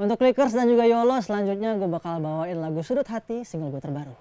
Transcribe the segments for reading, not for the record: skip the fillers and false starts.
Untuk Clickers dan juga Yolo, selanjutnya gue bakal bawain lagu Sudut Hati, single gue terbaru.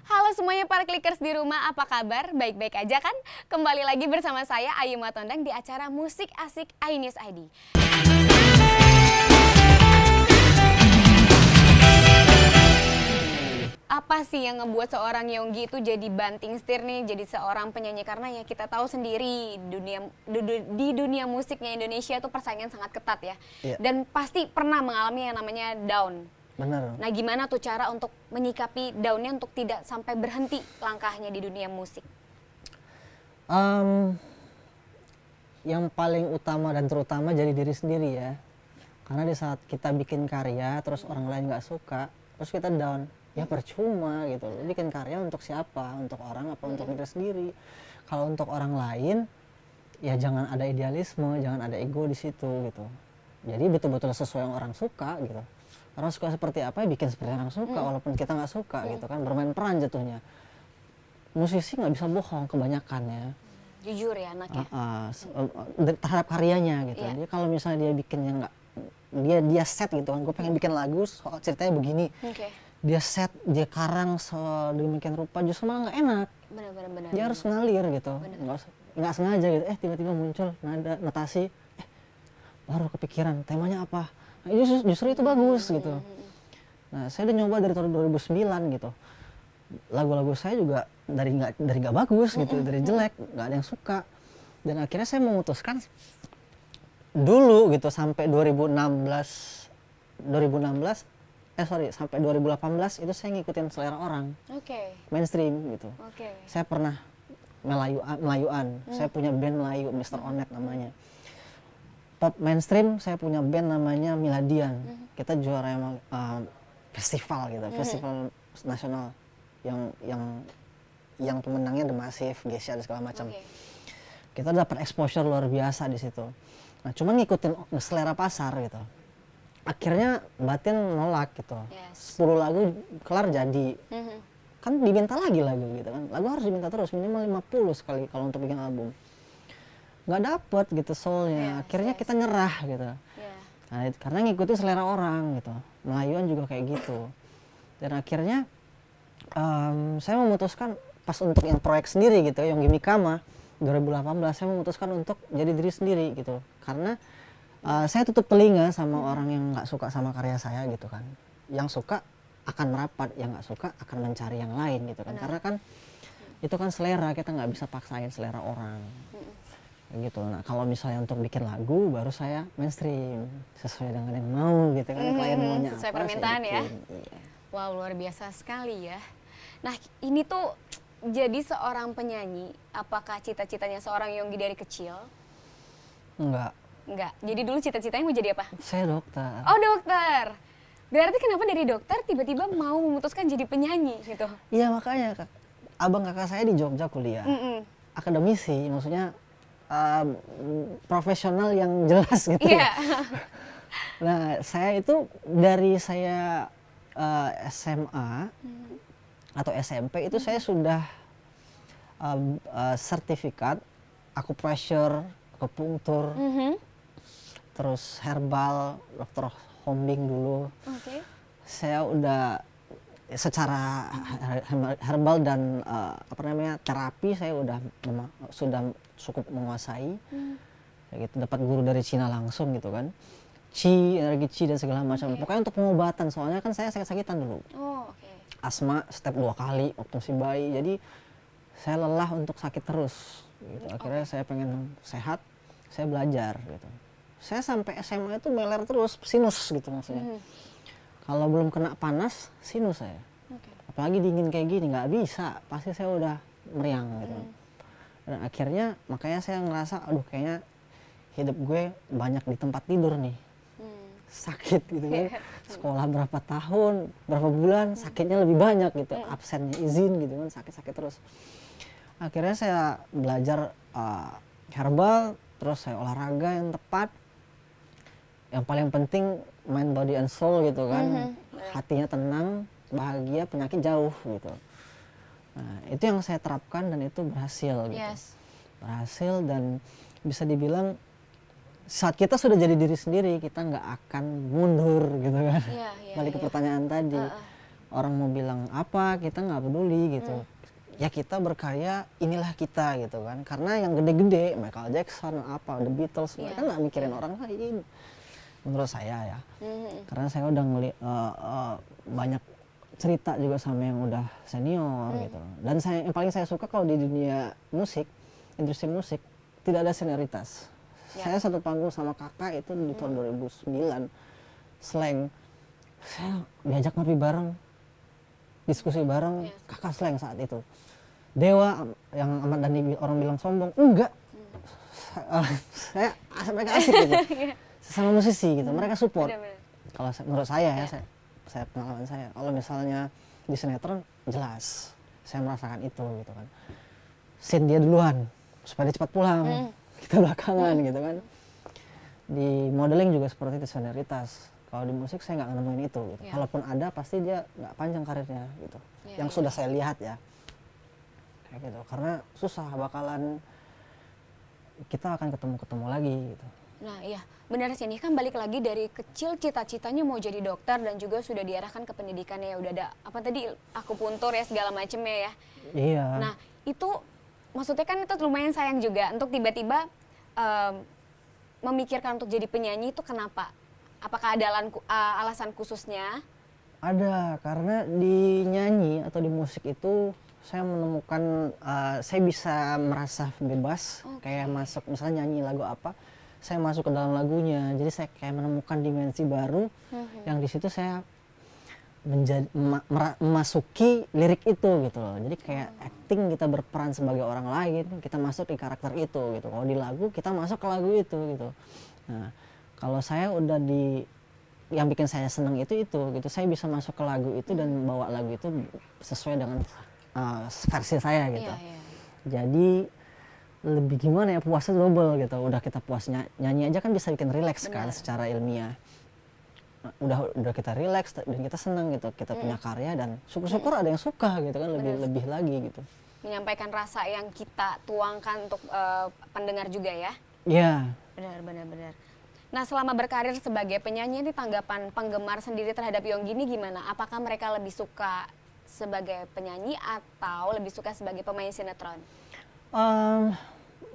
Halo semuanya para Clickers di rumah, apa kabar? Baik-baik aja kan? Kembali lagi bersama saya Ayu Matondang di acara Musik Asik iNews ID. Apa sih yang ngebuat seorang Yonggi itu jadi banting setir nih, jadi seorang penyanyi? Karena ya kita tahu sendiri di dunia musiknya Indonesia itu persaingan sangat ketat ya. Iya. Dan pasti pernah mengalami yang namanya down. Benar. Nah, gimana tuh cara untuk menyikapi daunnya untuk tidak sampai berhenti langkahnya di dunia musik? Yang paling utama dan terutama jadi diri sendiri ya. Karena di saat kita bikin karya terus orang lain nggak suka, terus kita down. ya percuma gitu. Lu bikin karya untuk siapa? Untuk orang apa untuk diri sendiri? Kalau untuk orang lain ya jangan ada idealisme, jangan ada ego di situ gitu. Jadi betul-betul sesuai yang orang suka gitu. Orang suka seperti apa ya bikin seperti orang suka, walaupun kita nggak suka gitu kan, bermain peran jatuhnya. Musisi nggak bisa bohong kebanyakan ya. Jujur ya anaknya. Terhadap karyanya gitu. Iya. Dia kalau misalnya dia bikinnya nggak, dia set gitu kan, gue pengen bikin lagu soal ceritanya begini. Oke. Dia set, dia karang sedemikian rupa, justru malah nggak enak. Benar. Dia harus ngalir gitu, nggak sengaja gitu. Tiba-tiba muncul nada notasi, baru kepikiran temanya apa. Nah, justru itu bagus gitu. Nah, saya udah nyoba dari tahun 2009 gitu. Lagu-lagu saya juga dari nggak bagus gitu, dari jelek, nggak ada yang suka. Dan akhirnya saya memutuskan dulu gitu sampai 2018 itu saya ngikutin selera orang, Oke. mainstream gitu. Oke. Saya pernah Melayuan, saya punya band Melayu, Mr. Onet namanya. Pop mainstream, saya punya band namanya Miladian. Kita juara festival gitu, festival nasional yang pemenangnya The Massive, Geisha dan segala macam. Oke. Kita dapat exposure luar biasa di situ. Nah, cuman ngikutin selera pasar gitu. Akhirnya batin nolak gitu. Yes. 10 lagu kelar jadi. Kan diminta lagi lagu gitu kan. Lagu harus diminta terus, minimal 50 sekali kalau untuk bikin album. Nggak dapet gitu soulnya. Akhirnya kita nyerah gitu. Nah, karena ngikutin selera orang gitu. Melayuan juga kayak gitu. Dan akhirnya saya memutuskan pas untuk yang proyek sendiri gitu, yang Gimikama 2018, saya memutuskan untuk jadi diri sendiri gitu. Karena saya tutup telinga sama orang yang nggak suka sama karya saya gitu kan. Yang suka akan merapat, yang nggak suka akan mencari yang lain gitu kan. Karena kan itu kan selera, kita nggak bisa paksain selera orang. Gitu. Nah, kalau misalnya untuk bikin lagu baru saya mainstream sesuai dengan yang mau gitu kan, klien maunya Sesuai apa permintaan saya ya. bikin. Iya. Wow, luar biasa sekali ya. Nah, ini tuh jadi seorang penyanyi, apakah cita-citanya seorang Yonggi dari kecil? Enggak, Jadi dulu cita-citanya mau jadi apa? saya dokter. Oh, dokter. Berarti kenapa dari dokter tiba-tiba mau memutuskan jadi penyanyi gitu? Iya, makanya abang kakak saya di Jogja kuliah. Akademisi, maksudnya profesional yang jelas gitu. Iya. Nah, saya itu dari saya SMA atau SMP itu saya sudah sertifikat acupressure, akupunktur, terus herbal, dokter Hombing dulu. Oke. Saya udah secara herbal dan terapi saya sudah cukup menguasai. Kayak gitu, dapat guru dari Cina langsung gitu kan. Energi Qi dan segala macam. Pokoknya untuk pengobatan, soalnya kan saya sakit-sakitan dulu. Oh, oke. Asma step 2 kali waktu masih bayi. Jadi saya lelah untuk sakit terus gitu. Akhirnya saya pengen sehat, saya belajar gitu. Saya sampai SMA itu meler terus, sinus gitu maksudnya. Kalau belum kena panas, sinus saya. Apalagi dingin kayak gini, nggak bisa. Pasti saya udah meriang gitu. Dan akhirnya makanya saya ngerasa, aduh kayaknya hidup gue banyak di tempat tidur nih. Sakit gitu kan. Sekolah berapa tahun, berapa bulan, sakitnya lebih banyak gitu. Absennya izin gitu kan, sakit-sakit terus. Akhirnya saya belajar herbal, terus saya olahraga yang tepat. Yang paling penting mind, body, and soul gitu kan. Hatinya tenang, bahagia, penyakit jauh gitu. Nah, itu yang saya terapkan dan itu berhasil gitu. Yes. Berhasil dan bisa dibilang saat kita sudah jadi diri sendiri, kita nggak akan mundur gitu kan. Balik ke pertanyaan tadi. Orang mau bilang apa, kita nggak peduli gitu. Ya kita berkarya, inilah kita gitu kan. Karena yang gede-gede, Michael Jackson, apa, The Beatles, mereka nggak mikirin orang lain. Menurut saya ya. Karena saya udah banyak cerita juga sama yang udah senior gitu. Dan yang paling saya suka kalau di dunia musik, industri musik, tidak ada senioritas. Saya satu panggung sama kakak itu di tahun 2009, Slang. Saya diajak ngopi bareng, diskusi bareng, kakak Slang saat itu. Dewa yang Ahmad Dhani orang bilang sombong, enggak. Mereka asik gitu. Sesama musisi gitu, mereka support. Kalau menurut saya ya, saya pengalaman saya, kalau misalnya di sinetron jelas saya merasakan itu gitu kan. Scene dia duluan supaya dia cepat pulang, kita belakangan gitu kan. Di modeling juga seperti itu, senioritas. Kalau di musik saya nggak nemuin itu gitu. Yeah. Kalaupun ada pasti dia nggak panjang karirnya gitu. Yeah, Yang yeah. sudah saya lihat ya kayak gitu, karena susah, bakalan kita akan ketemu lagi gitu. Nah iya, benar sih, ini kan balik lagi dari kecil cita-citanya mau jadi dokter dan juga sudah diarahkan ke pendidikannya, ya udah ada apa tadi, akupuntur ya segala macemnya ya. Iya. Nah itu maksudnya kan itu lumayan sayang juga untuk tiba-tiba memikirkan untuk jadi penyanyi itu kenapa? Apakah ada alasan khususnya? Ada, karena di nyanyi atau di musik itu saya menemukan, saya bisa merasa bebas, kayak masuk misalnya nyanyi lagu apa, saya masuk ke dalam lagunya, jadi saya kayak menemukan dimensi baru yang di situ saya memasuki lirik itu gitu loh. Jadi kayak acting, kita berperan sebagai orang lain, kita masuk di karakter itu gitu. Kalau di lagu kita masuk ke lagu itu gitu. Nah, kalau saya udah yang bikin saya seneng itu gitu, saya bisa masuk ke lagu itu dan bawa lagu itu sesuai dengan versi saya gitu. Iya, iya. Jadi lebih gimana ya, puasnya double gitu. Udah kita puas nyanyi aja kan bisa bikin rileks kan secara ilmiah. Udah kita rileks dan kita senang gitu, kita punya karya dan syukur-syukur ada yang suka gitu kan, lebih lagi gitu. Menyampaikan rasa yang kita tuangkan untuk pendengar juga ya. Iya. Benar. Nah selama berkarir sebagai penyanyi, ini tanggapan penggemar sendiri terhadap Yonggi ini gimana? Apakah mereka lebih suka sebagai penyanyi atau lebih suka sebagai pemain sinetron?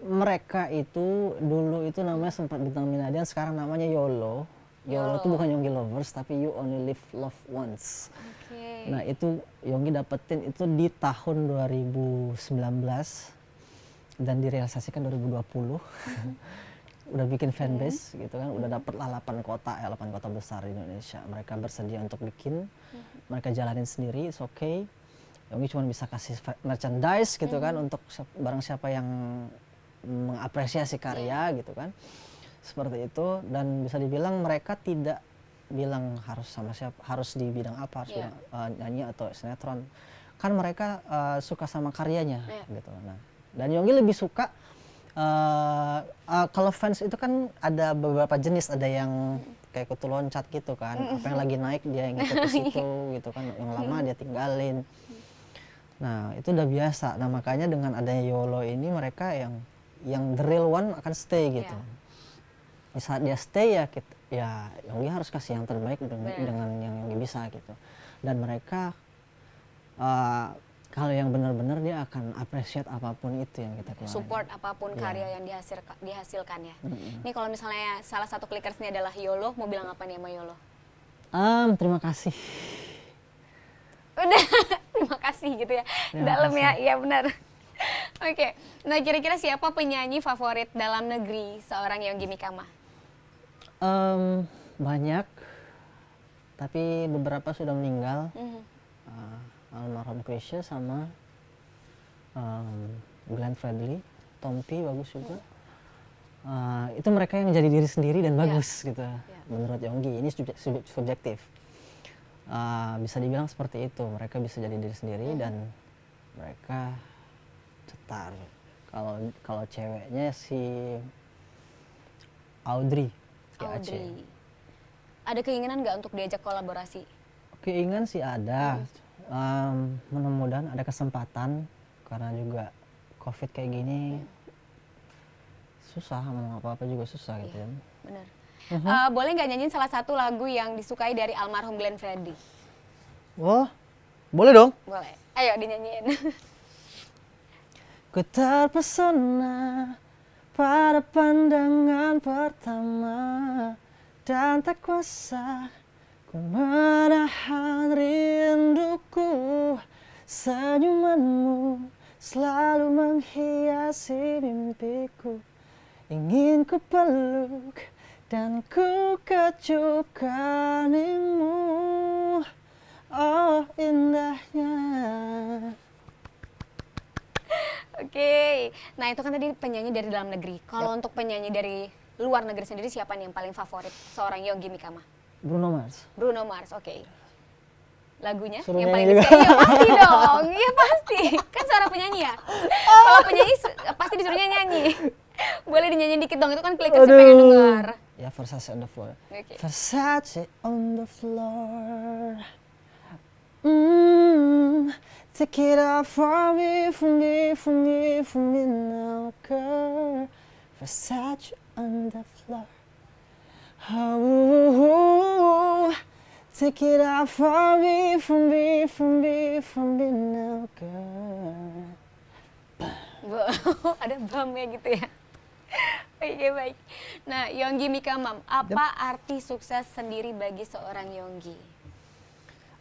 Mereka itu dulu itu namanya sempat bintang Minadian, sekarang namanya YOLO. YOLO itu bukan Yonggi Lovers, tapi You Only Live Love Once. Okay. Nah itu Yonggi dapetin itu di tahun 2019 dan direalisasikan 2020. Udah bikin fanbase gitu kan, udah dapet lah 8 kota besar di Indonesia. Mereka bersedia untuk bikin, mereka jalanin sendiri, it's okay. Yonggi cuma bisa kasih merchandise gitu kan untuk barang siapa yang mengapresiasi karya gitu kan. Seperti itu, dan bisa dibilang mereka tidak bilang harus sama siapa, harus di bidang apa, harus bidang, nyanyi atau sinetron. Kan mereka suka sama karyanya gitu. Nah, dan Yonggi lebih suka kalau fans itu kan ada beberapa jenis, ada yang kayak kutu loncat gitu kan, apa yang lagi naik dia yang ngikut ke situ gitu kan, yang lama dia tinggalin. Nah itu udah biasa. Nah makanya dengan adanya YOLO ini mereka yang the real one akan stay gitu. Di saat dia stay ya Yonggi harus kasih yang terbaik dengan yang Yonggi bisa gitu. Dan mereka kalau yang benar-benar dia akan appreciate apapun itu yang kita keluarin. Support apapun karya yang dihasilkan ya. Ini kalau misalnya salah satu clickers ini adalah YOLO, mau bilang apa nih sama YOLO? Terima kasih. Udah, terima kasih gitu ya. Dalam ya, iya benar. Oke, nah kira-kira siapa penyanyi favorit dalam negeri seorang Yonggi Mikama? Banyak, tapi beberapa sudah meninggal. Almarhum Chrisye sama Glenn Fredly, Tompi bagus juga. Itu mereka yang jadi diri sendiri dan bagus gitu. Menurut Yonggi, ini subjektif. Bisa dibilang seperti itu, mereka bisa jadi diri sendiri dan mereka cetar. Kalau ceweknya si Audrey. Ada keinginan nggak untuk diajak kolaborasi? Keinginan sih ada. Mudah-mudahan ada kesempatan, karena juga COVID kayak gini susah, mau apa-apa juga susah gitu kan. Benar. Boleh nggak nyanyiin salah satu lagu yang disukai dari almarhum Glenn Fredly? Wah, boleh dong. Boleh. Ayo dinyanyiin. Ku terpesona pada pandangan pertama dan tak kuasa ku menahan rinduku. Senyumanmu selalu menghiasi mimpiku. Ingin ku peluk dan ku kecup keningmu. Oh indahnya. Oke, nah itu kan tadi penyanyi dari dalam negeri. Kalau untuk penyanyi dari luar negeri sendiri, siapa nih yang paling favorit seorang Yonggi Mikama? Bruno Mars. Bruno Mars, oke. lagunya Suruh yang paling nyanyi disukai? Iya pasti dong, iya pasti. Kan seorang penyanyi ya. Kalau penyanyi pasti disuruhnya nyanyi. Boleh dinyanyi dikit dong, itu kan kliknya saya pengen dengar. Ya, Versace on the floor. Oke. Versace on the floor. Mm, take it off from me, from me, from me, from me now, girl. Versace on the floor. Oh, take it off from me, from me, from me, from me now, girl. Ada bamnya gitu ya. Oke baik. Nah, Yonggi Mika Mam, apa arti sukses sendiri bagi seorang Yonggi?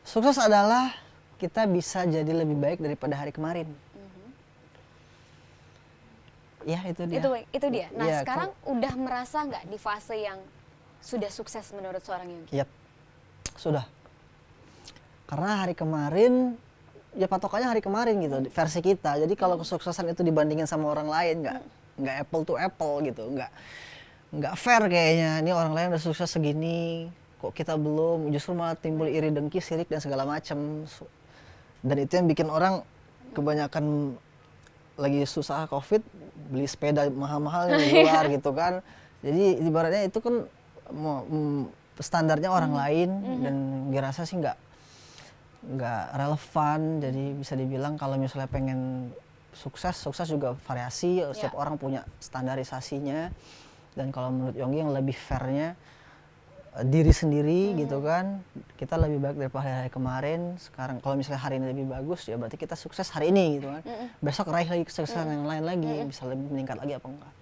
Sukses adalah kita bisa jadi lebih baik daripada hari kemarin. Ya, itu dia. Itu dia. Nah, Iya, sekarang udah merasa nggak di fase yang sudah sukses menurut seorang Yonggi? Iya, sudah. Karena hari kemarin, ya patokannya hari kemarin gitu, versi kita. Jadi kalau kesuksesan itu dibandingin sama orang lain, nggak apple to apple gitu, nggak fair kayaknya. Ini orang lain udah sukses segini, kok kita belum? Justru malah timbul iri dengki, sirik dan segala macam. Dan itu yang bikin orang kebanyakan lagi susah COVID, beli sepeda mahal-mahal yang di luar gitu kan. Jadi ibaratnya itu kan standarnya orang lain dan dirasa sih nggak relevan. Jadi bisa dibilang kalau misalnya pengen sukses juga variasi, setiap orang punya standarisasinya. Dan kalau menurut Yonggi yang lebih fairnya diri sendiri gitu kan, kita lebih baik daripada hari kemarin. Sekarang kalau misalnya hari ini lebih bagus, ya berarti kita sukses hari ini gitu kan. Besok raih lagi kesuksesan yang lain lagi, bisa lebih meningkat lagi apa enggak.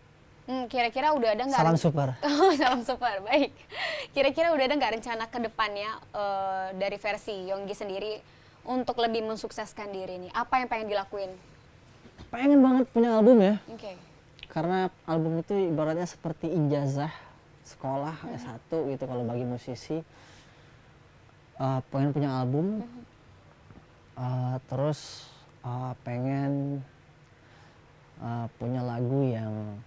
Kira-kira udah ada nggak? Salam super. Salam super, baik. Kira-kira udah ada nggak rencana ke depannya dari versi Yonggi sendiri untuk lebih mensukseskan diri ini? Apa yang pengen dilakuin? Pengen banget punya album ya. Oke. Karena album itu ibaratnya seperti ijazah sekolah S1 gitu kalau bagi musisi. Pengen punya album. Terus pengen punya lagu yang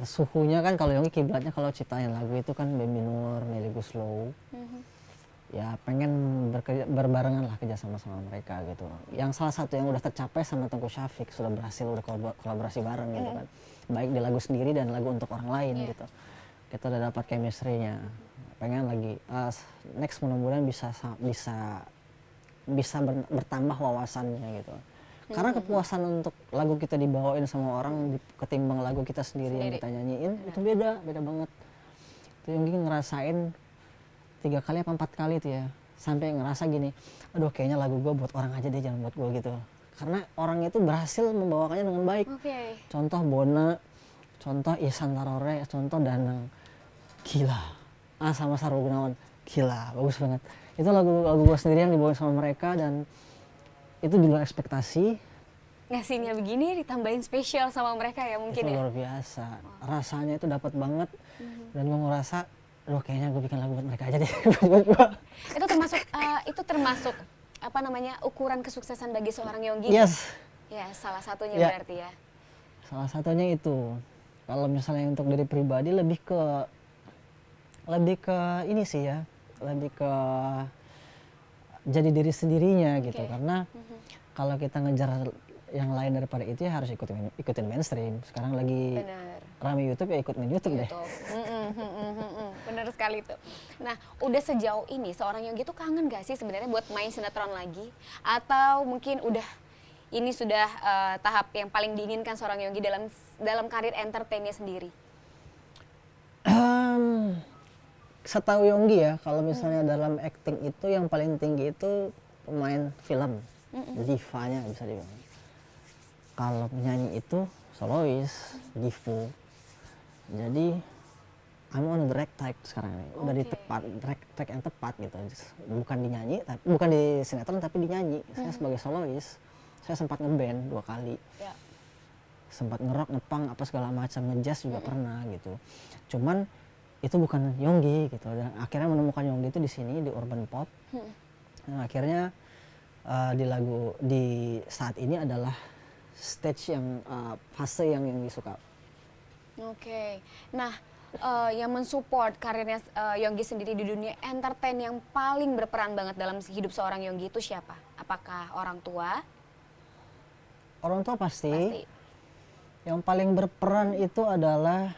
suhunya kan, kalau Yonggi kiblatnya kalau ciptain lagu itu kan Bambi Nur, Melly Goeslaw. Ya pengen berbarengan lah kerja sama mereka gitu. Yang salah satu yang udah tercapai sama Tengku Syafiq, sudah berhasil udah kolaborasi bareng gitu kan. Baik di lagu sendiri dan lagu untuk orang lain gitu. Kita udah dapat chemistry-nya. Pengen lagi next mudah-mudahan bisa bertambah wawasannya gitu. Karena kepuasan untuk lagu kita dibawain sama orang ketimbang lagu kita sendiri yang kita nyanyiin itu beda banget. Itu yang ngerasain 3 kali apa 4 kali tuh ya, sampai ngerasa gini, aduh kayaknya lagu gue buat orang aja deh, jangan buat gue gitu. Karena orang itu berhasil membawakannya dengan baik. Contoh Bona, contoh Ihsan Tarore, contoh Danang, gila. Sama Sahrul Gunawan, gila, bagus banget. Itu lagu gue sendiri yang dibawain sama mereka dan itu di luar ekspektasi. Ngasihnya begini ditambahin spesial sama mereka ya mungkin itu ya? Luar biasa, rasanya itu dapat banget. Dan gue ngerasa, aduh kayaknya gue bikin lagu buat mereka aja deh. Itu termasuk apa namanya ukuran kesuksesan bagi seorang Yonggi? Yes. Ya salah satunya berarti ya. Salah satunya itu. Kalau misalnya untuk diri pribadi lebih ke ini sih ya, lebih ke jadi diri sendirinya gitu. Karena kalau kita ngejar yang lain daripada itu ya harus ikutin mainstream. Sekarang lagi rame YouTube, ya ikut main YouTube deh. Bener sekali tuh. Nah, udah sejauh ini seorang Yonggi tuh kangen gak sih sebenarnya buat main sinetron lagi? Atau mungkin udah ini sudah tahap yang paling diinginkan seorang Yonggi dalam karir entertainnya sendiri? Setahu Yonggi ya, kalau misalnya dalam acting itu yang paling tinggi itu pemain film, divanya bisa dibilang. Kalau penyanyi itu solois, divo. Jadi I'm on the right track sekarang ini. Udah di track yang tepat gitu. Bukan dinyanyi, bukan di sinetron tapi dinyanyi. Saya sebagai solois, saya sempat ngeband 2 kali. Sempat ngerock, ngepunk, apa segala macam, ngejazz juga pernah gitu. Cuman itu bukan Yonggi gitu. Dan akhirnya menemukan Yonggi itu di sini, di urban pop. Nah, akhirnya di saat ini adalah stage yang fase yang disuka. Oke. Nah, yang mensupport karirnya Yonggi sendiri di dunia entertain yang paling berperan banget dalam hidup seorang Yonggi itu siapa? Apakah orang tua? Orang tua pasti. Pasti. Yang paling berperan itu adalah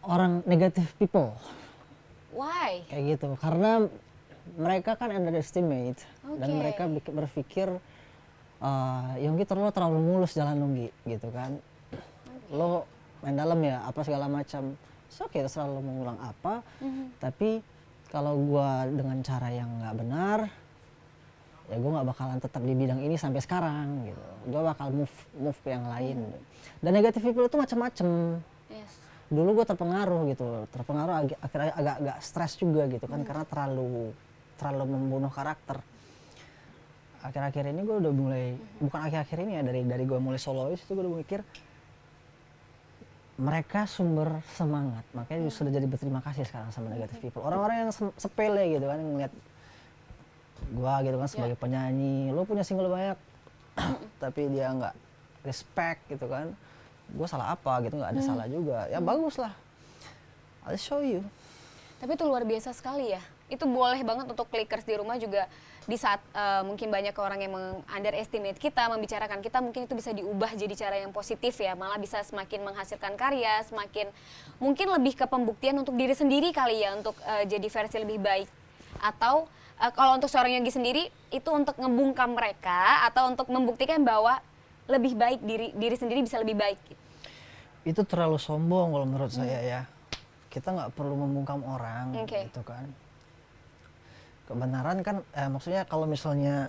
orang negative people. Why? Kayak gitu. Karena mereka kan underestimate dan Oke. mereka berpikir Yonggi terlalu mulus jalan Yonggi gitu kan. Lo main dalam ya apa segala macam. So oke terserah lo mau ngulang apa. Tapi kalau gua dengan cara yang nggak benar, ya gue nggak bakalan tetap di bidang ini sampai sekarang gitu. Gue bakal move ke yang lain. Dan negative people itu macam-macam. Yes. Dulu gue terpengaruh gitu, akhirnya agak stres juga gitu kan karena terlalu membunuh karakter. Akhir-akhir ini gue udah mulai, bukan akhir-akhir ini ya, dari gue mulai solois itu gue udah mikir mereka sumber semangat, makanya sudah jadi berterima kasih sekarang sama negative people. Orang-orang yang sepele gitu kan ngeliat gue gitu kan sebagai penyanyi, lo punya single banyak tapi dia nggak respect gitu kan, gue salah apa gitu, nggak ada salah juga, ya bagus lah, I'll show you. Tapi itu luar biasa sekali ya. Itu boleh banget untuk clickers di rumah juga di saat mungkin banyak orang yang underestimate kita, membicarakan kita, mungkin itu bisa diubah jadi cara yang positif ya. Malah bisa semakin menghasilkan karya, semakin mungkin lebih ke pembuktian untuk diri sendiri kali ya, untuk jadi versi lebih baik. Atau kalau untuk seorang Yonggi sendiri itu untuk ngebungkam mereka atau untuk membuktikan bahwa lebih baik diri sendiri bisa lebih baik. Itu terlalu sombong kalau menurut saya ya. Kita nggak perlu membungkam orang gitu kan. Kebenaran kan maksudnya kalau misalnya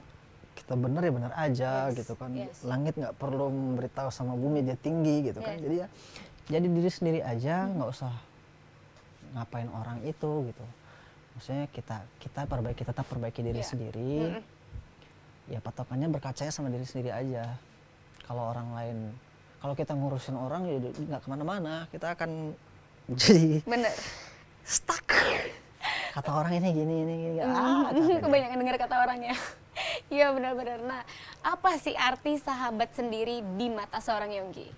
kita benar ya benar aja gitu kan. Langit nggak perlu memberitahu sama bumi dia tinggi gitu kan. Jadi ya jadi diri sendiri aja, nggak usah ngapain orang itu gitu. Maksudnya kita tetap perbaiki diri sendiri. Ya patokannya berkaca sama diri sendiri aja. Kalau orang lain, kalau kita ngurusin orang ya nggak kemana-mana, kita akan jadi stuck. Kata orang ini gini kebanyakan dengar kata orangnya. Iya benar-benar. Nah, apa sih arti sahabat sendiri di mata seorang Yonggi?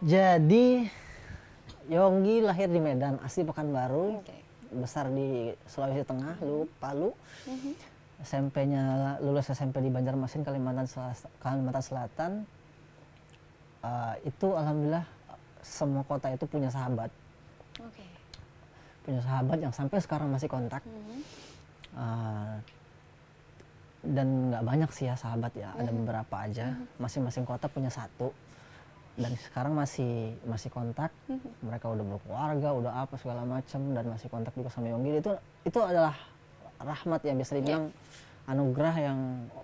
Jadi Yonggi lahir di Medan, asli Pekanbaru, besar di Sulawesi Tengah, Palu. SMP-nya lulus SMP di Banjarmasin, Kalimantan Selatan. Itu alhamdulillah semua kota itu punya sahabat. Punya sahabat yang sampai sekarang masih kontak. Dan nggak banyak sih ya sahabat ya, ada beberapa aja. Masing-masing kota punya satu. Dan sekarang masih kontak. Mereka udah berkeluarga, udah apa segala macam, dan masih kontak juga sama Yonggi. Itu adalah rahmat yang bisa dibilang anugerah yang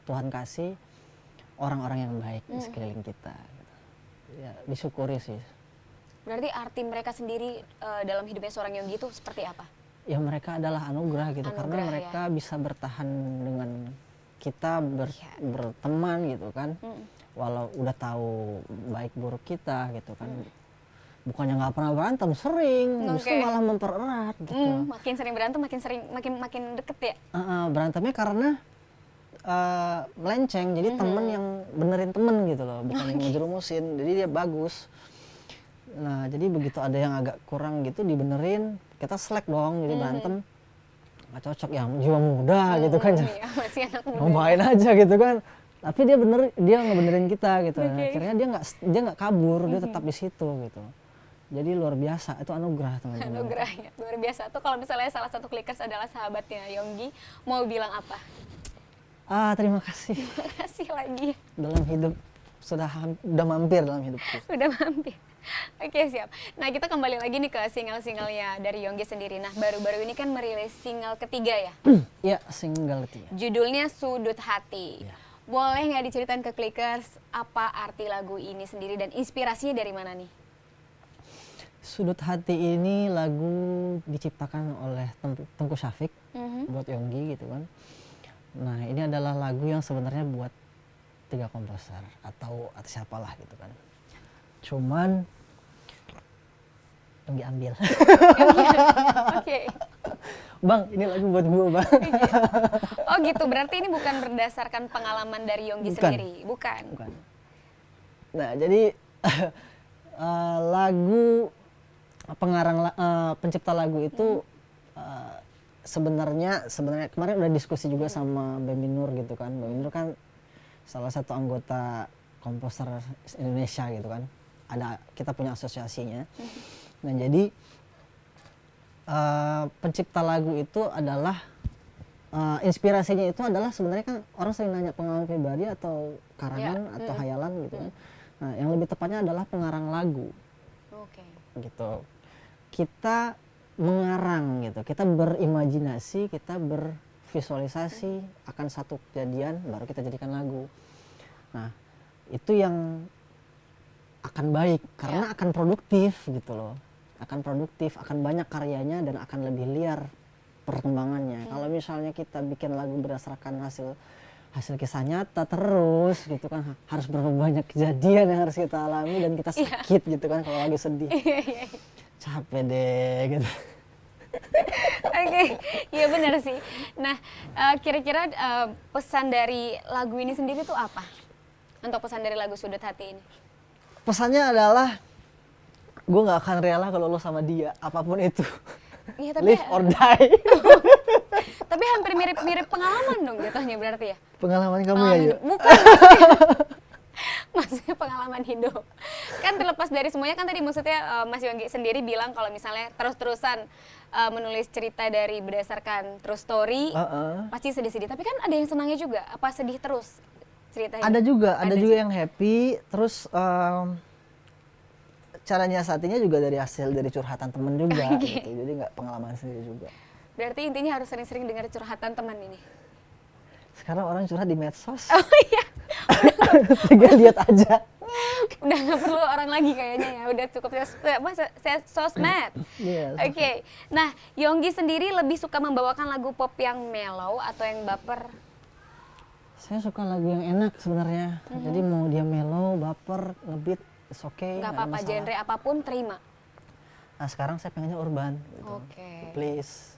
Tuhan kasih orang-orang yang baik di sekeliling kita. Ya, disyukuri sih. Berarti arti mereka sendiri dalam hidupnya seorang Yonggi itu seperti apa? Ya mereka adalah anugerah gitu, karena mereka bisa bertahan dengan kita berteman gitu kan. Walau udah tahu baik buruk kita gitu kan. Bukannya nggak pernah berantem, sering, justru malah mempererat gitu. Makin sering berantem makin deket ya? Berantemnya karena melenceng, jadi temen yang benerin temen gitu loh, bukan yang ngejerumusin, jadi dia bagus. Nah jadi begitu ada yang agak kurang gitu dibenerin, kita selek dong, jadi berantem nggak cocok, yang jiwa muda gitu kan, masih anak muda, ngapain aja gitu kan, tapi dia ngebenerin kita gitu. Nah, akhirnya dia nggak kabur, dia tetap di situ gitu. Jadi luar biasa, itu anugerah teman-teman. Anugerah ya, luar biasa. Tuh kalau misalnya salah satu clickers adalah sahabatnya Yonggi, mau bilang apa? Terima kasih. Terima kasih lagi. Dalam hidup sudah mampir dalam hidupku. Udah mampir. Oke, siap. Nah, kita kembali lagi nih ke single-singlenya dari Yonggi sendiri. Nah, baru-baru ini kan merilis single ketiga ya? Iya, single ketiga. Judulnya Sudut Hati. Ya. Boleh nggak diceritain ke clickers apa arti lagu ini sendiri dan inspirasinya dari mana nih? Sudut Hati ini lagu diciptakan oleh Tengku Syafiq buat Yonggi gitu kan. Nah, ini adalah lagu yang sebenarnya buat 3 komposer atau siapalah gitu kan. Cuman Yonggi ambil. Oke. Bang, ini lagu buat gue, Bang. Oh gitu, berarti ini bukan berdasarkan pengalaman dari Yonggi sendiri? Bukan. Nah, jadi lagu pencipta lagu itu sebenarnya kemarin udah diskusi juga sama Bemi Nur gitu kan. Bemi Nur kan salah satu anggota komposer Indonesia gitu kan. Kita punya asosiasinya. Nah, jadi pencipta lagu itu adalah inspirasinya itu adalah sebenarnya kan orang sering nanya pengalaman pribadi atau karangan atau hayalan gitu kan. Nah, yang lebih tepatnya adalah pengarang lagu. Oke. Gitu. Kita mengarang gitu, kita berimajinasi, kita bervisualisasi akan satu kejadian baru kita jadikan lagu. Nah, itu yang akan baik karena akan produktif gitu loh. Akan produktif, akan banyak karyanya dan akan lebih liar perkembangannya. Kalau misalnya kita bikin lagu berdasarkan hasil kisah nyata terus gitu kan, harus berapa banyak kejadian yang harus kita alami dan kita sakit gitu kan kalau lagi sedih. Capek deh gitu. Oke, iya benar sih. Nah, kira-kira pesan dari lagu ini sendiri tuh apa? Untuk pesan dari lagu Sudut Hati ini? Pesannya adalah gue nggak akan rela kalau lo sama dia apapun itu. Iya, tapi Live or die. tapi hampir mirip pengalaman dong jatuhnya berarti ya? Pengalaman kamu Pengalaman ya, Yu? hidup. Bukan maksudnya pengalaman hidup. Kan terlepas dari semuanya kan tadi maksudnya Mas Yonggi sendiri bilang kalau misalnya terus-terusan menulis cerita dari berdasarkan true story, pasti sedih-sedih. Tapi kan ada yang senangnya juga. Apa sedih terus ceritanya? Ada juga yang happy. Terus cara nyiasatinya juga dari hasil dari curhatan temen juga gitu. Jadi nggak pengalaman sendiri juga. Berarti intinya harus sering-sering dengar curhatan teman ini. Sekarang orang curhat di medsos. Oh iya. Tinggal lihat aja. Udah nggak perlu orang lagi kayaknya ya. Udah cukup sosmed. Iya. Oke. Nah, Yonggi sendiri lebih suka membawakan lagu pop yang mellow atau yang baper? Saya suka lagu yang enak sebenarnya. Jadi mau dia mellow, baper, ngebeat, it's okay. Nggak ada apa-apa, masalah. genre apapun terima. Nah, sekarang saya pengennya urban gitu. Oke. Please.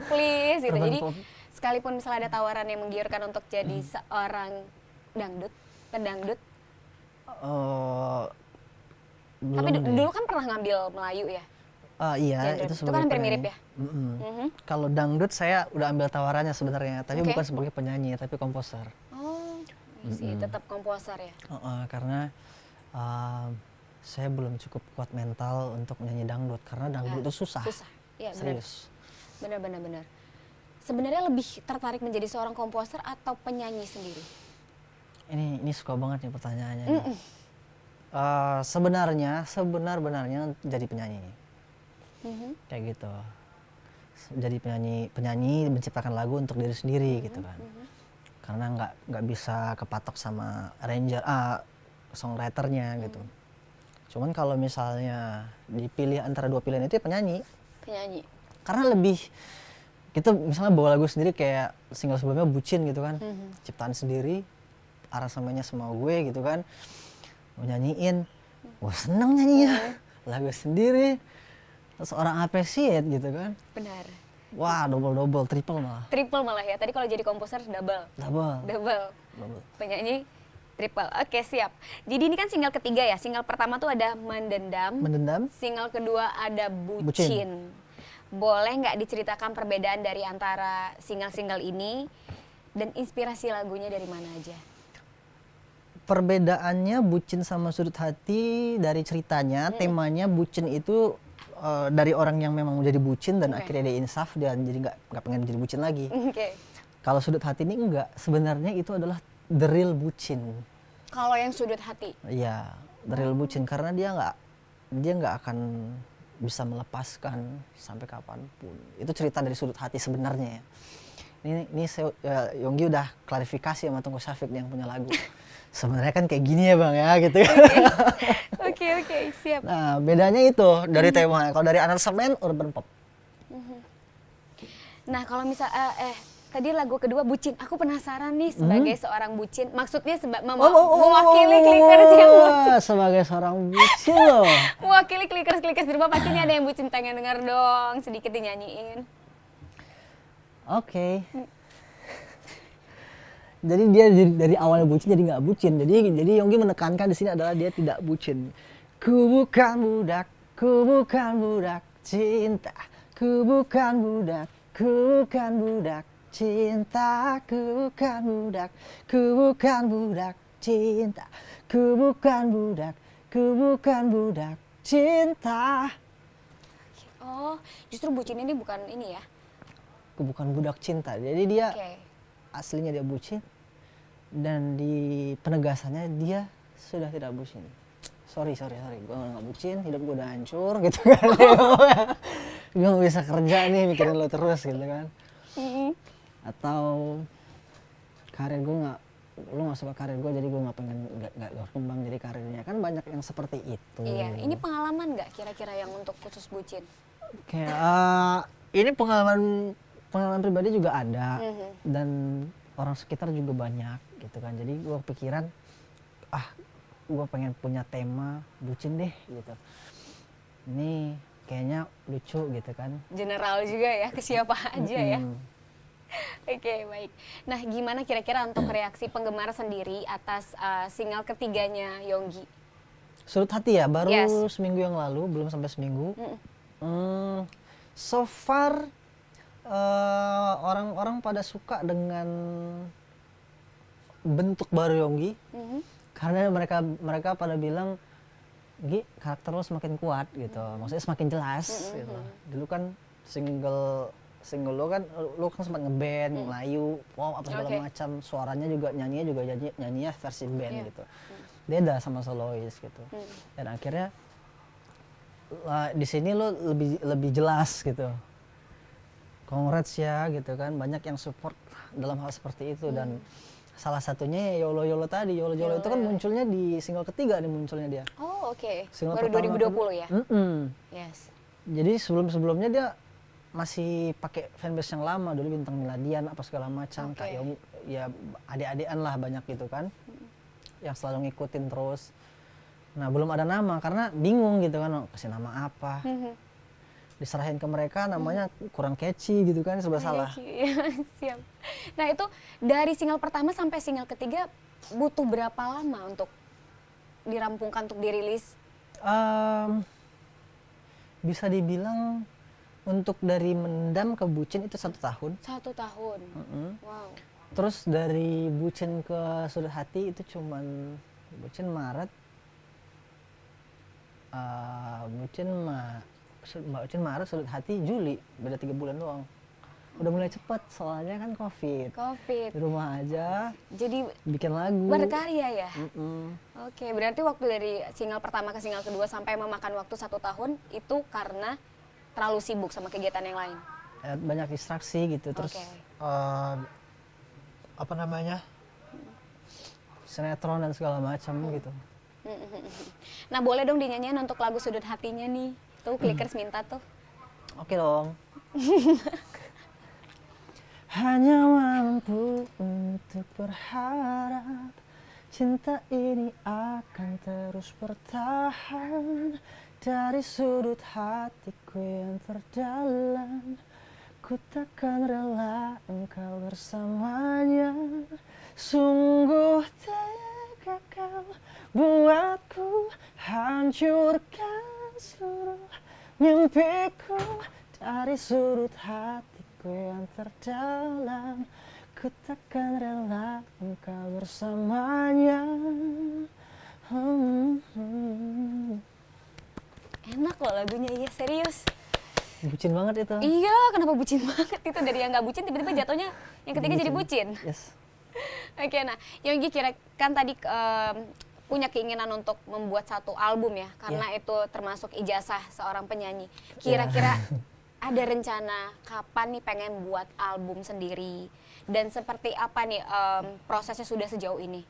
Please gitu. Urban Jadi pop. sekalipun misalnya ada tawaran yang menggiurkan untuk jadi seorang pedangdut. Tapi Belum deh. dulu kan pernah ngambil Melayu ya? Iya, Genre. itu Itu sebagai kan hampir penyanyi. mirip ya? Kalau dangdut saya udah ambil tawarannya sebenarnya, tapi Oke. bukan sebagai penyanyi, tapi komposer. Oh, sih tetap komposer ya. Karena saya belum cukup kuat mental untuk menyanyi dangdut, karena dangdut itu susah. Susah. Iya, benar. Serius. Benar. Sebenarnya lebih tertarik menjadi seorang komposer atau penyanyi sendiri? Ini suka banget nih pertanyaannya. Nih. Sebenarnya jadi penyanyi. Kayak gitu. Jadi penyanyi menciptakan lagu untuk diri sendiri gitu kan. Karena nggak bisa kepatok sama songwriternya gitu. Cuman kalau misalnya dipilih antara dua pilihan itu ya penyanyi. Karena lebih kita misalnya bawa lagu sendiri kayak single sebelumnya Bucin gitu kan. Ciptaan sendiri, aransemennya sama gue gitu kan. Mau nyanyiin, gue seneng nyanyinya. Lagu sendiri, terus orang appreciate gitu kan. Benar. Wah, double, triple malah. Triple malah ya. Tadi kalau jadi komposer double. Penyanyi triple. Oke, siap. Jadi ini kan single ketiga ya. Single pertama tuh ada Mendendam. Single kedua ada Bucin. Boleh nggak diceritakan perbedaan dari antara single-single ini dan inspirasi lagunya dari mana aja? Perbedaannya Bucin sama Sudut Hati dari ceritanya, temanya Bucin itu dari orang yang memang menjadi bucin dan akhirnya dia insaf dan jadi nggak pengen jadi bucin lagi. Kalau Sudut Hati ini enggak, sebenarnya itu adalah the real bucin. Kalau yang Sudut Hati? Iya, the real bucin karena dia nggak akan bisa melepaskan sampai kapanpun. Itu cerita dari Sudut Hati sebenarnya ya. Ini Yonggi udah klarifikasi sama Tunggu Syafiq yang punya lagu. Sebenarnya kan kayak gini ya Bang ya gitu. Oke, siap. Nah, bedanya itu dari tema. Kalau dari aransemen urban pop. Nah, kalau misal tadi lagu kedua Bucin. Aku penasaran nih sebagai seorang bucin. Maksudnya mewakili clickers yang bucin. Sebagai seorang bucin loh. Mewakili clickers di rumah pasti ini ada yang bucin pengen denger dong, sedikit dinyanyiin. Oke. Jadi dia dari awalnya bucin jadi nggak bucin. Jadi Yonggi menekankan di sini adalah dia tidak bucin. Ku bukan budak cinta. Ku bukan budak cinta. Ku bukan budak cinta. Ku bukan budak cinta. Oh, justru bucin ini bukan ini ya? Ku bukan budak cinta. Jadi dia Oke. aslinya dia bucin dan di penegasannya dia sudah tidak bucin. Sorry, gue nggak bucin, hidup gue udah hancur gitu kan. Gue nggak bisa kerja nih mikirin lo terus gitu kan. Atau karir gue nggak, lo nggak suka karir gue jadi gue nggak pengen nggak berkembang jadi karirnya, kan banyak yang seperti itu. Iya, ini pengalaman nggak kira-kira yang untuk khusus bucin? Kayak ini pengalaman pribadi juga ada dan orang sekitar juga banyak gitu kan. Jadi gue kepikiran gue pengen punya tema bucin deh gitu. Ini kayaknya lucu gitu kan. General juga ya, ke siapa aja ya. Oke, baik. Nah, gimana kira-kira untuk reaksi penggemar sendiri atas single ketiganya Yonggi? Surut Hati ya, baru Yes. seminggu yang lalu, belum sampai seminggu. So far orang-orang pada suka dengan bentuk baru Yonggi. Karena mereka pada bilang, Gi, karakter lo semakin kuat gitu, maksudnya semakin jelas gitu. Dulu kan single lo kan sempat ngeband, Melayu, wow apa segala macam, suaranya juga nyanyinya versi band gitu. Beda sama solois gitu. Dan akhirnya di sini lo lebih jelas gitu. Congrats ya gitu kan, banyak yang support dalam hal seperti itu. Dan salah satunya Yolo tadi. Yolo itu kan munculnya di single ketiga nih munculnya dia. Oh, oke. Single Baru pertama 2020 ya? Yes. Jadi sebelumnya dia masih pakai fanbase yang lama, dulu Bintang Miladian apa segala macam, kayak ya adik-adikan lah banyak gitu kan. Yang selalu ngikutin terus. Nah, belum ada nama karena bingung gitu kan, kasih nama apa. Diserahin ke mereka namanya kurang catchy gitu kan, serba salah. Siap. Nah, itu dari single pertama sampai single ketiga butuh berapa lama untuk dirampungkan untuk dirilis? Bisa dibilang untuk dari Mendam ke Bucin itu 1 tahun. 1 tahun. Wow. Terus dari Bucin ke Surut Hati itu cuman Bucin Maret, Bucin Maret, Surut Hati Juli, beda 3 bulan doang. Udah mulai cepet soalnya kan COVID. Di rumah aja. Jadi bikin lagu. Berkarya ya. Oke, berarti waktu dari single pertama ke single kedua sampai memakan waktu 1 tahun itu karena terlalu sibuk sama kegiatan yang lain. Banyak distraksi gitu, terus apa namanya, sinetron dan segala macam gitu. Nah, boleh dong dinyanyiin untuk lagu Sudut Hatinya nih. Tuh Clickers minta tuh. Oke dong. Hanya mampu untuk berharap cinta ini akan terus bertahan. Dari sudut hatiku yang terdalam, ku takkan rela engkau bersamanya. Sungguh tega kau buatku hancurkan seluruh mimpiku. Dari sudut hatiku yang terdalam, ku takkan rela engkau bersamanya. Enak loh lagunya, iya serius. Bucin banget itu. Iya, kenapa bucin banget itu, dari yang nggak bucin tiba-tiba jatuhnya yang ketiga jadi bucin. Yes. Oke, nah Yonggi kan tadi punya keinginan untuk membuat 1 album ya, karena itu termasuk ijazah seorang penyanyi. Kira-kira ada rencana kapan nih pengen buat album sendiri, dan seperti apa nih prosesnya sudah sejauh ini?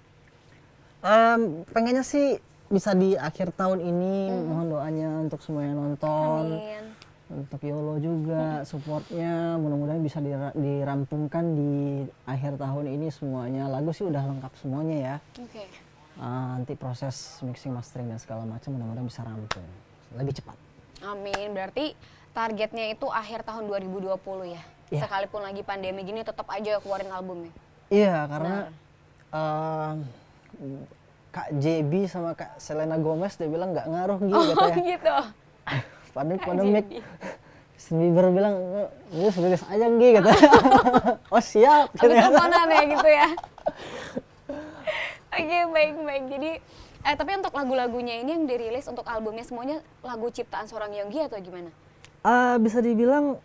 Pengennya sih bisa di akhir tahun ini. Mohon doanya untuk semua yang nonton. Amin. Untuk Yolo juga supportnya, mudah-mudahan bisa dirampungkan di akhir tahun ini semuanya. Lagu sih udah lengkap semuanya ya. Oke. Nanti proses mixing, mastering dan segala macam mudah-mudahan bisa rampung lebih cepat. Amin. Berarti targetnya itu akhir tahun 2020 ya? Iya. Sekalipun lagi pandemi gini tetap aja keluarin albumnya? Iya, karena eh, Kak JB sama Kak Selena Gomez dia bilang nggak ngaruh gitu Oh katanya. gitu. Pandemik. Jadi, Justin Bieber bilang, lu rilis aja Nggi katanya. Oh siap. aku teleponan ya gitu ya. Oke, baik. Jadi, tapi untuk lagu-lagunya ini yang dirilis untuk albumnya semuanya lagu ciptaan seorang Yonggi atau gimana? Bisa dibilang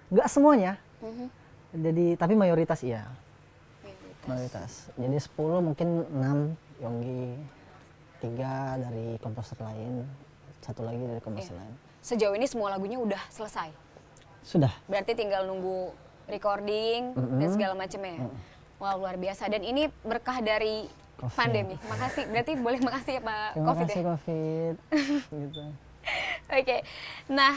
nggak semuanya. Jadi tapi mayoritas iya. Mayoritas. Jadi 10 mungkin 6 Yonggi, 3 dari komposer lain, 1 lagi dari komposer lain. Sejauh ini semua lagunya udah selesai. Sudah. Berarti tinggal nunggu recording dan segala macamnya. Wah, luar biasa. Dan ini berkah dari Covid. pandemi. Makasih. Berarti boleh makasih ya Pak Terima Covid kasih ya. Covid. Gitu. Oke. Nah,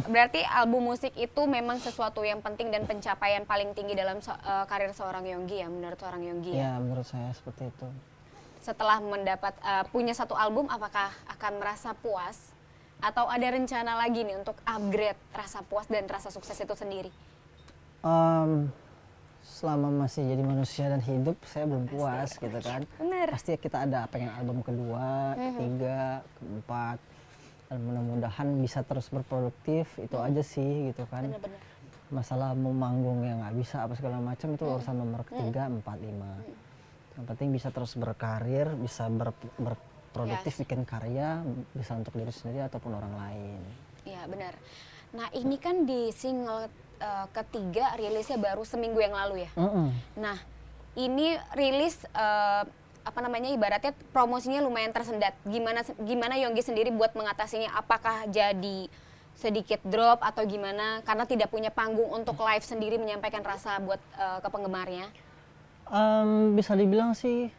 berarti album musik itu memang sesuatu yang penting dan pencapaian paling tinggi dalam karir seorang Yonggi ya, menurut seorang Yonggi ya. Ya, menurut saya seperti itu. Setelah mendapat punya satu album, apakah akan merasa puas atau ada rencana lagi nih untuk upgrade rasa puas dan rasa sukses itu sendiri? Selama masih jadi manusia dan hidup, saya belum puas gitu kan. Bener. Pasti kita ada pengen album kedua, ketiga, keempat, dan mudah-mudahan bisa terus berproduktif. Itu aja sih gitu kan. Bener-bener. Masalah mau manggung yang nggak bisa apa segala macam itu urusan nomor ketiga, 4, 5. Yang penting bisa terus berkarir, bisa berproduktif, bikin karya, bisa untuk diri sendiri ataupun orang lain. Iya benar. Nah ini kan di single ketiga rilisnya baru seminggu yang lalu ya. Nah ini rilis apa namanya ibaratnya promosinya lumayan tersendat. Gimana Yonggi sendiri buat mengatasinya? Apakah jadi sedikit drop atau gimana? Karena tidak punya panggung untuk live sendiri menyampaikan rasa buat ke penggemarnya. Bisa dibilang sih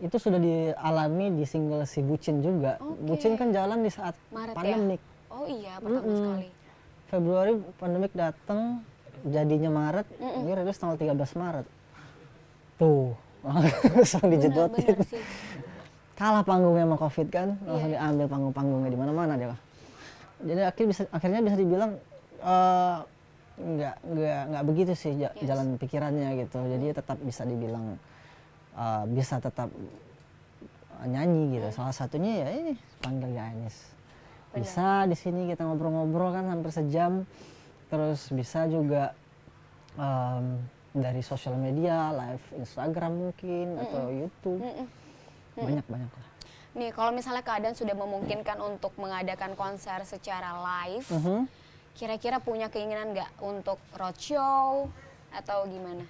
itu sudah dialami di single si Bucin juga. Bucin kan jalan di saat Maret pandemik. Ya? Oh iya, pertama sekali. Februari pandemik datang, jadinya Maret, ini rilis tanggal 13 Maret. Tuh, langsung dijedotin. Benar sih. Kalah panggungnya sama Covid kan, langsung diambil panggung-panggungnya di mana-mana dia. Jadi akhirnya bisa dibilang nggak begitu sih jalan pikirannya gitu. Jadi tetap bisa dibilang bisa tetap nyanyi gitu. Salah satunya ya ini panggil Ainis. Bisa di sini kita ngobrol-ngobrol kan hampir sejam. Terus bisa juga dari sosial media, live Instagram mungkin atau YouTube. Banyak lah. Nih kalau misalnya keadaan sudah memungkinkan untuk mengadakan konser secara live, kira-kira punya keinginan nggak untuk roadshow atau gimana?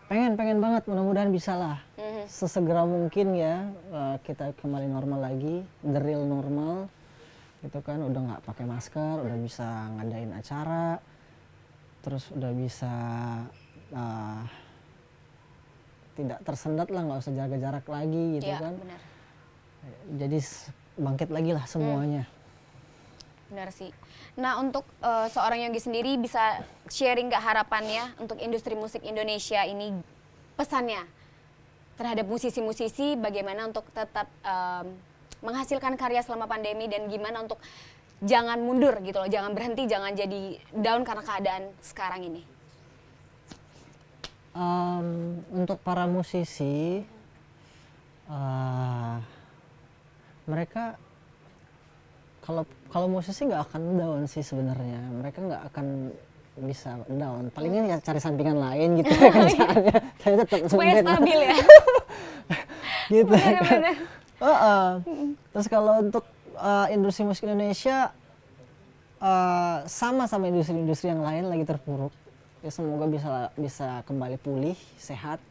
Pengen banget, mudah-mudahan bisa lah. Sesegera mungkin ya kita kembali normal lagi, the real normal. Gitu kan, udah nggak pakai masker, udah bisa ngadain acara, terus udah bisa tidak tersendat lah, nggak usah jaga jarak lagi gitu kan. Benar. Jadi bangkit lagi lah semuanya. Benar sih. Nah untuk seorang Yonggi sendiri bisa sharing nggak harapannya untuk industri musik Indonesia ini, pesannya terhadap musisi-musisi bagaimana untuk tetap menghasilkan karya selama pandemi dan gimana untuk jangan mundur gitu loh, jangan berhenti, jangan jadi down karena keadaan sekarang ini. Untuk para musisi, mereka kalau musisi nggak akan down sih sebenarnya. Mereka nggak akan bisa down. Palingnya ya cari sampingan lain gitu kerjaannya. Saya tetap supaya stabil ya. Gitu. Benar-benar. Terus kalau untuk industri musik Indonesia sama industri-industri yang lain lagi terpuruk. Ya semoga bisa kembali pulih, sehat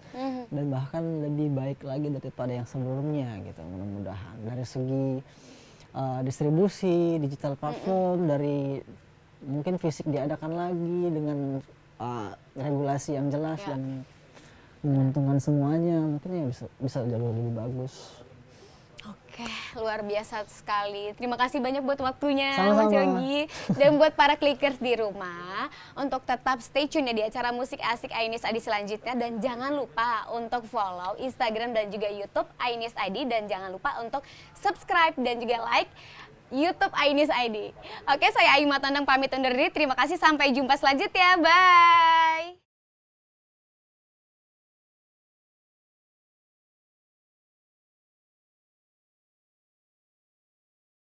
dan bahkan lebih baik lagi daripada yang sebelumnya gitu. Mudah-mudahan dari segi distribusi, digital platform, dari mungkin fisik diadakan lagi dengan regulasi yang jelas dan menguntungkan semuanya, mungkin ya bisa jauh lebih bagus. Oke, luar biasa sekali. Terima kasih banyak buat waktunya Sama-sama. Mas Yonggi. Dan buat para clickers di rumah, untuk tetap stay tune ya di acara Musik Asik Ainis ID selanjutnya. Dan jangan lupa untuk follow Instagram dan juga YouTube Ainis ID. Dan jangan lupa untuk subscribe dan juga like YouTube Ainis ID. Oke, saya Ayu Matandang pamit undur diri. Terima kasih, sampai jumpa selanjutnya. Bye!